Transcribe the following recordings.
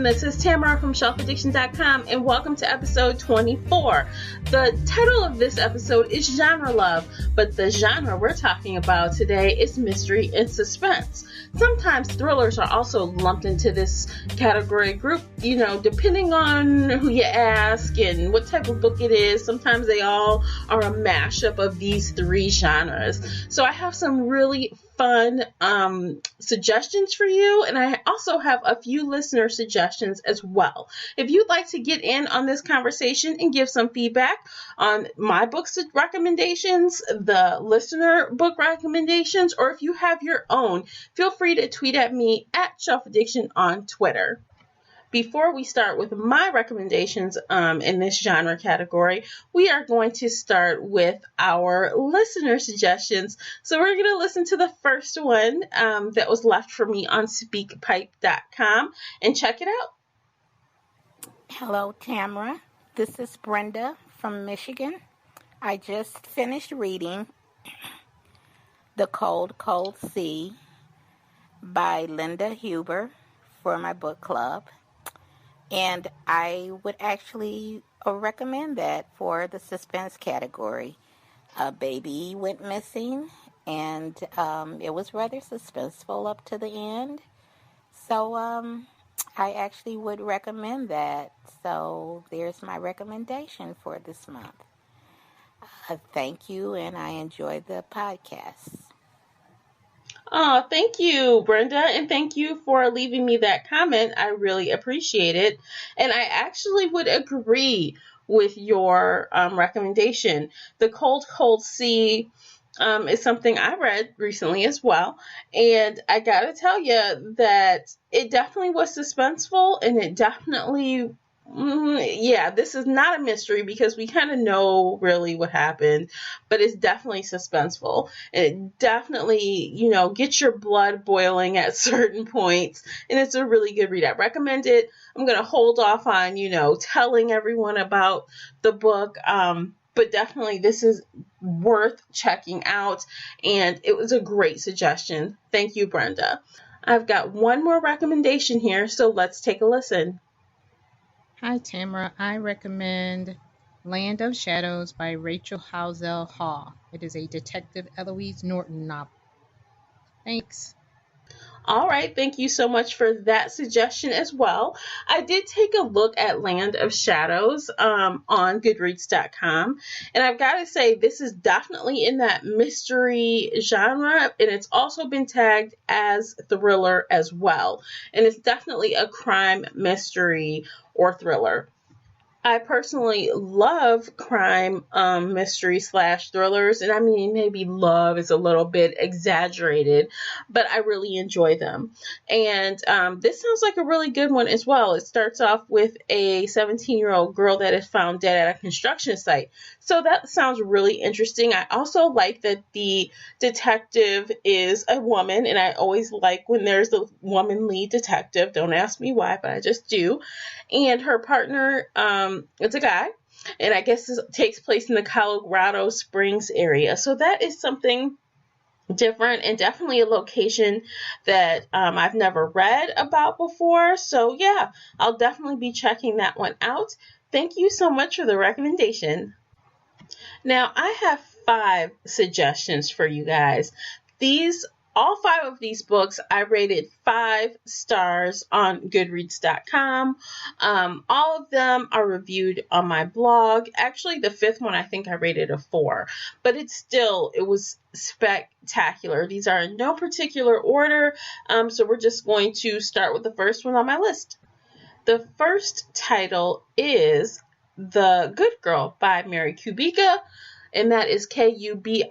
everyone. This is Tamara from shelfaddiction.com, and welcome to episode 24. The title of this episode is Genre Love, but the genre we're talking about today is mystery and suspense. Sometimes thrillers are also lumped into this category group, depending on who you ask and what type of book it is. Sometimes they all are a mashup of these three genres. So I have some really fun suggestions for you, and I also have a few listener suggestions as well. If you'd like to get in on this conversation and give some feedback on my book recommendations, the listener book recommendations, or if you have your own, feel free to tweet at me at Shelf Addiction on Twitter. Before we start with my recommendations in this genre category, we are going to start with our listener suggestions. So we're going to listen to the first one that was left for me on speakpipe.com and check it out. Hello, Tamara. This is Brenda from Michigan. I just finished reading The Cold, Cold Sea by Linda Huber for my book club. And I would actually recommend that for the suspense category. A baby went missing, and it was rather suspenseful up to the end. So I actually would recommend that. So there's my recommendation for this month. Thank you, and I enjoyed the podcast. Oh, thank you, Brenda, and thank you for leaving me that comment. I really appreciate it, and I actually would agree with your recommendation. The Cold, Cold Sea is something I read recently as well, and I gotta tell you that it definitely was suspenseful, and it definitely this is not a mystery because we kind of know really what happened, but it's definitely suspenseful. And it definitely, gets your blood boiling at certain points, and it's a really good read. I recommend it. I'm going to hold off on, telling everyone about the book, but definitely this is worth checking out, and it was a great suggestion. Thank you, Brenda. I've got one more recommendation here, so let's take a listen. Hi, Tamara. I recommend Land of Shadows by Rachel Housel Hall. It is a Detective Eloise Norton novel. Thanks. All right, thank you so much for that suggestion as well. I did take a look at Land of Shadows on Goodreads.com, and I've got to say this is definitely in that mystery genre, and it's also been tagged as thriller as well, and it's definitely a crime mystery or thriller. I personally love crime mystery / thrillers, and I mean maybe love is a little bit exaggerated, but I really enjoy them. And this sounds like a really good one as well. It starts off with a 17-year-old girl that is found dead at a construction site. So that sounds really interesting. I also like that the detective is a woman, and I always like when there's a woman lead detective. Don't ask me why, but I just do. And her partner, it's a guy, and I guess this takes place in the Colorado Springs area. So that is something different and definitely a location that I've never read about before. So yeah, I'll definitely be checking that one out. Thank you so much for the recommendation. Now, I have 5 suggestions for you guys. All 5 of these books, I rated 5 stars on Goodreads.com. All of them are reviewed on my blog. Actually, the 5th one, I think I rated a 4. But it was spectacular. These are in no particular order. So we're just going to start with the first one on my list. The first title is The Good Girl by Mary Kubica, and that is Kubick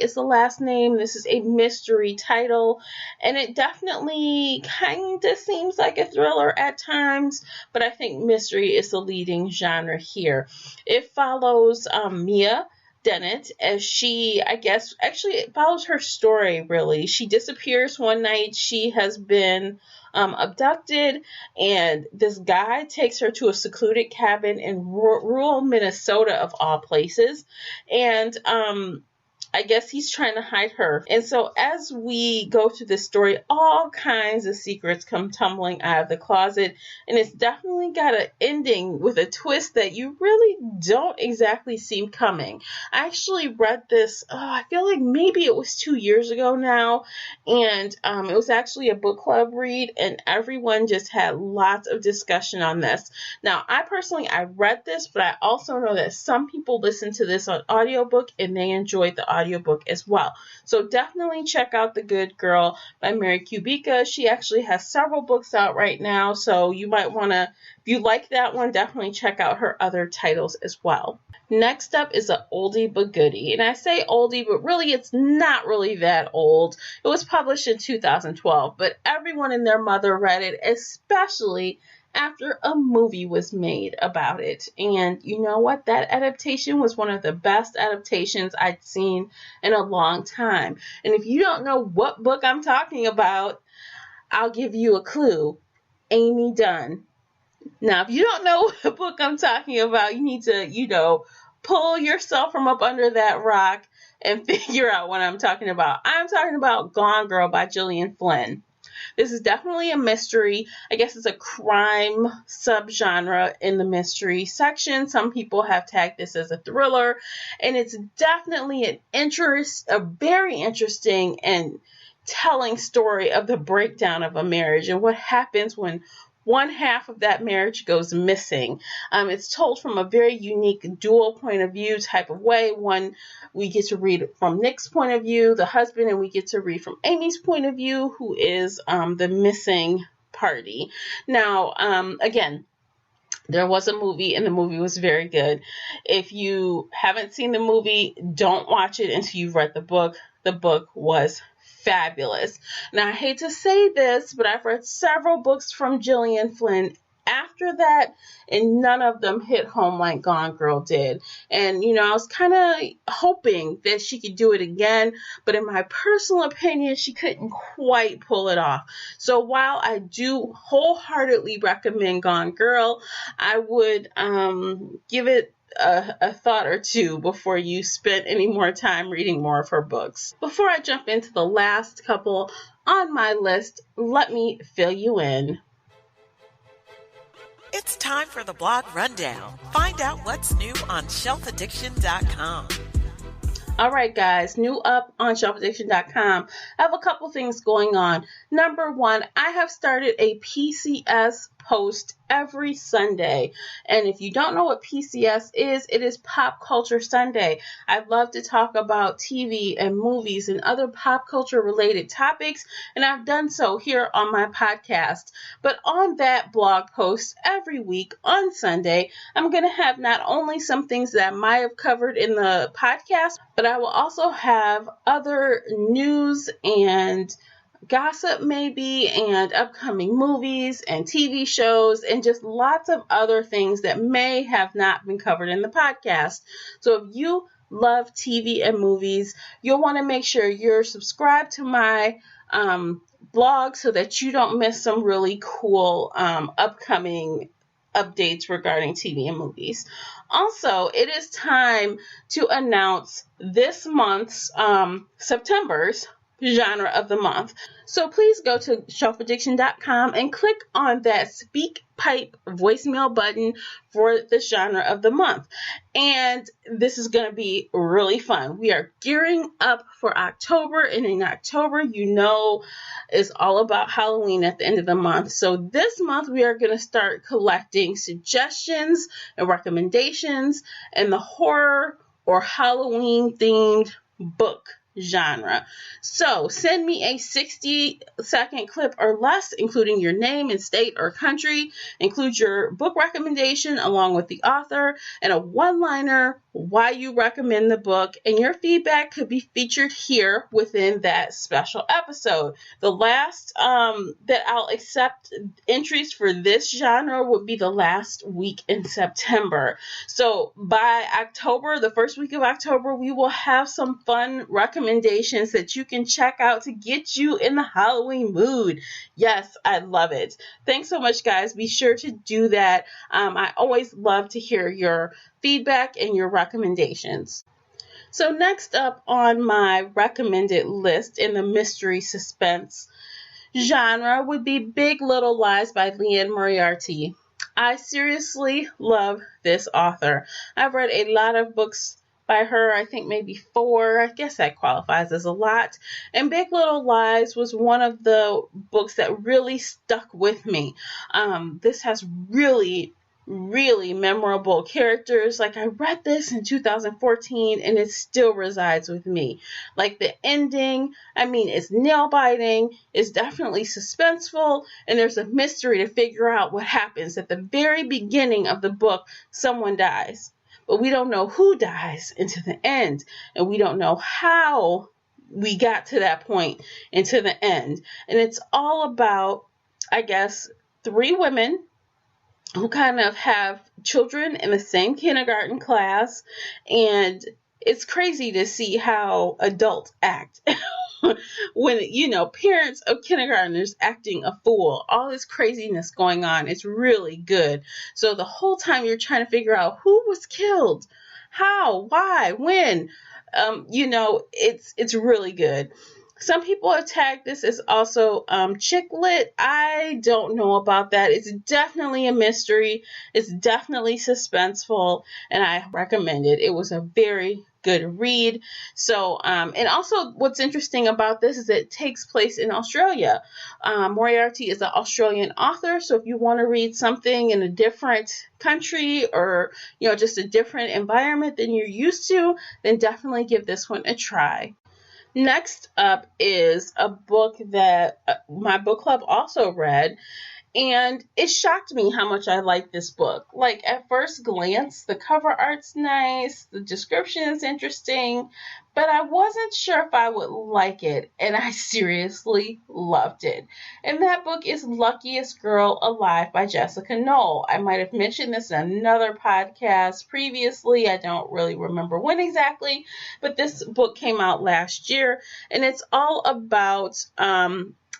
is the last name. This is a mystery title, and it definitely kind of seems like a thriller at times, but I think mystery is the leading genre here. It follows Mia Dennett as it follows her story, really. She disappears one night. She has been abducted, and this guy takes her to a secluded cabin in rural Minnesota, of all places, and I guess he's trying to hide her. And so as we go through this story, all kinds of secrets come tumbling out of the closet. And it's definitely got an ending with a twist that you really don't exactly see coming. I actually read this, I feel like maybe it was 2 years ago now. And it was actually a book club read. And everyone just had lots of discussion on this. Now, I read this, but I also know that some people listen to this on audiobook and they enjoyed the audiobook as well. So definitely check out The Good Girl by Mary Kubica. She actually has several books out right now, so you might want to, if you like that one, definitely check out her other titles as well. Next up is an oldie but goodie. And I say oldie, but really it's not really that old. It was published in 2012, but everyone and their mother read it, especially after a movie was made about it. And you know what? That adaptation was one of the best adaptations I'd seen in a long time. And if you don't know what book I'm talking about, I'll give you a clue. Amy Dunn. Now, if you don't know what book I'm talking about, you need to, pull yourself from up under that rock and figure out what I'm talking about. I'm talking about Gone Girl by Gillian Flynn. This is definitely a mystery. I guess it's a crime subgenre in the mystery section. Some people have tagged this as a thriller, and it's definitely a very interesting and telling story of the breakdown of a marriage and what happens when one half of that marriage goes missing. It's told from a very unique dual point of view type of way. One, we get to read from Nick's point of view, the husband, and we get to read from Amy's point of view, who is the missing party. Now, again, there was a movie, and the movie was very good. If you haven't seen the movie, don't watch it until you've read the book. The book was fabulous. Now, I hate to say this, but I've read several books from Gillian Flynn after that, and none of them hit home like Gone Girl did. And, I was kind of hoping that she could do it again, but in my personal opinion, she couldn't quite pull it off. So while I do wholeheartedly recommend Gone Girl, I would give it a thought or two before you spend any more time reading more of her books. Before I jump into the last couple on my list, let me fill you in. It's time for the blog rundown. Find out what's new on shelfaddiction.com. All right, guys, new up on shelfaddiction.com. I have a couple things going on. Number one, I have started a PCS post every Sunday. And if you don't know what PCS is, it is Pop Culture Sunday. I love to talk about TV and movies and other pop culture related topics, and I've done so here on my podcast. But on that blog post every week on Sunday, I'm going to have not only some things that I might have covered in the podcast, but I will also have other news and gossip maybe, and upcoming movies and TV shows, and just lots of other things that may have not been covered in the podcast. So if you love TV and movies, you'll want to make sure you're subscribed to my blog so that you don't miss some really cool upcoming updates regarding TV and movies. Also, it is time to announce this month's September's genre of the month. So please go to shelfaddiction.com and click on that Speak Pipe voicemail button for the genre of the month. And this is going to be really fun. We are gearing up for October, and in October, is all about Halloween at the end of the month. So this month, we are going to start collecting suggestions and recommendations in the horror or Halloween themed book genre. So send me a 60-second clip or less, including your name and state or country. Include your book recommendation along with the author and a one-liner why you recommend the book, and your feedback could be featured here within that special episode. The last that I'll accept entries for this genre would be the last week in September. So by October, the first week of October, we will have some fun recommendations that you can check out to get you in the Halloween mood. Yes, I love it. Thanks so much, guys. Be sure to do that. I always love to hear your feedback and your recommendations. So next up on my recommended list in the mystery suspense genre would be Big Little Lies by Liane Moriarty. I seriously love this author. I've read a lot of books by her, I think maybe 4. I guess that qualifies as a lot. And Big Little Lies was one of the books that really stuck with me. This has really memorable characters. Like, I read this in 2014 and it still resides with me. Like, the ending, I mean, it's nail biting, it's definitely suspenseful, and there's a mystery to figure out what happens. At the very beginning of the book, someone dies, but we don't know who dies into the end, and we don't know how we got to that point into the end. And it's all about, I guess, 3 women who kind of have children in the same kindergarten class, and it's crazy to see how adults act when, parents of kindergartners acting a fool, all this craziness going on. It's really good. So the whole time you're trying to figure out who was killed, how, why, when, it's really good. Some people have tagged this as also chick lit. I don't know about that. It's definitely a mystery. It's definitely suspenseful, and I recommend it. It was a very good read. So, and also what's interesting about this is it takes place in Australia. Moriarty is an Australian author, so if you want to read something in a different country or, just a different environment than you're used to, then definitely give this one a try. Next up is a book that my book club also read, and it shocked me how much I liked this book. Like, at first glance, the cover art's nice, the description is interesting, but I wasn't sure if I would like it, and I seriously loved it. And that book is Luckiest Girl Alive by Jessica Knoll. I might have mentioned this in another podcast previously. I don't really remember when exactly, but this book came out last year, and it's all about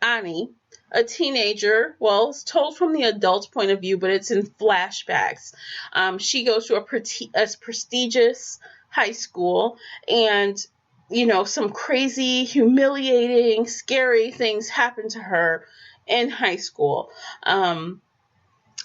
Annie, a teenager. Well, it's told from the adult point of view, but it's in flashbacks. She goes to a prestigious high school, and some crazy, humiliating, scary things happen to her in high school.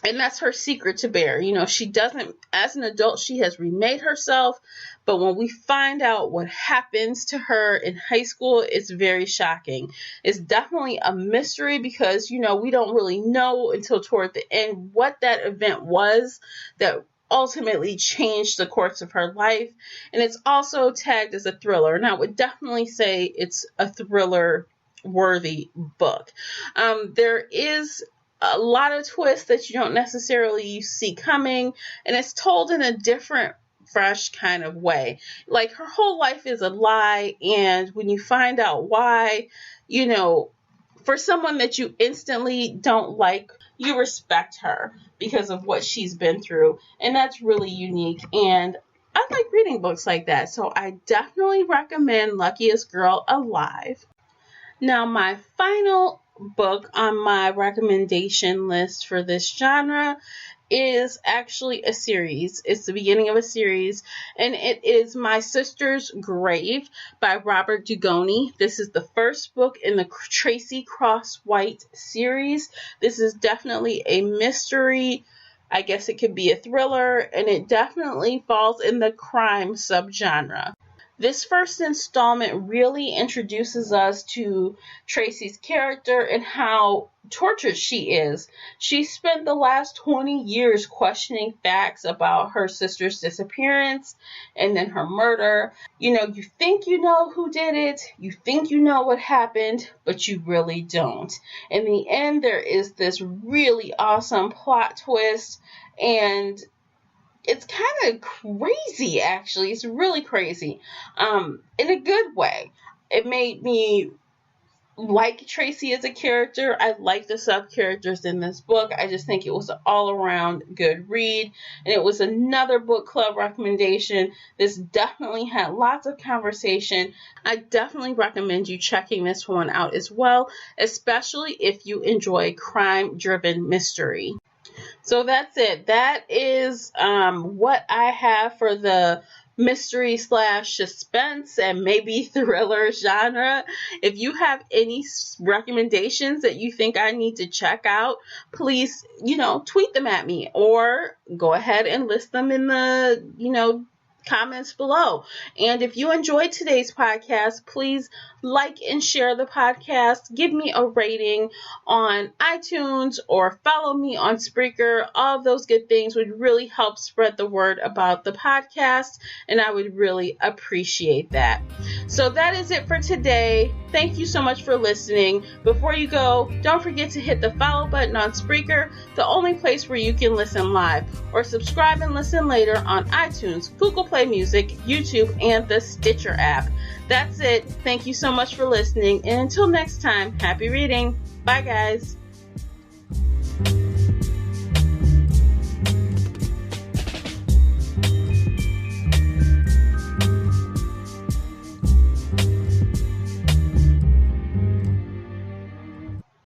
And that's her secret to bear. She doesn't, as an adult, she has remade herself. But when we find out what happens to her in high school, it's very shocking. It's definitely a mystery because, we don't really know until toward the end what that event was that ultimately changed the course of her life. And it's also tagged as a thriller. And I would definitely say it's a thriller-worthy book. There is a lot of twists that you don't necessarily see coming, and it's told in a different, fresh kind of way. Like, her whole life is a lie, and when you find out why, for someone that you instantly don't like, you respect her because of what she's been through, and that's really unique. And I like reading books like that, so I definitely recommend Luckiest Girl Alive. Now, my final book on my recommendation list for this genre is actually a series. It's the beginning of a series, and it is My Sister's Grave by Robert Dugoni. This is the first book in the Tracy Cross White series. This is definitely a mystery. I guess it could be a thriller, and it definitely falls in the crime subgenre. This first installment really introduces us to Tracy's character and how tortured she is. She spent the last 20 years questioning facts about her sister's disappearance and then her murder. You think you know who did it, you think you know what happened, but you really don't. In the end, there is this really awesome plot twist, and it's kind of crazy, actually. It's really crazy, in a good way. It made me like Tracy as a character. I like the sub-characters in this book. I just think it was an all-around good read, and it was another book club recommendation. This definitely had lots of conversation. I definitely recommend you checking this one out as well, especially if you enjoy crime-driven mystery. So that's it. That is what I have for the mystery slash suspense and maybe thriller genre. If you have any recommendations that you think I need to check out, please, tweet them at me or go ahead and list them in the, comments below. And if you enjoyed today's podcast, please like and share the podcast. Give me a rating on iTunes or follow me on Spreaker. All of those good things would really help spread the word about the podcast, and I would really appreciate that. So that is it for today. Thank you so much for listening. Before you go, don't forget to hit the follow button on Spreaker, the only place where you can listen live, or subscribe and listen later on iTunes, Google Play Music, YouTube, and the Stitcher app. That's it. Thank you so much for listening, and until next time, happy reading. Bye, guys.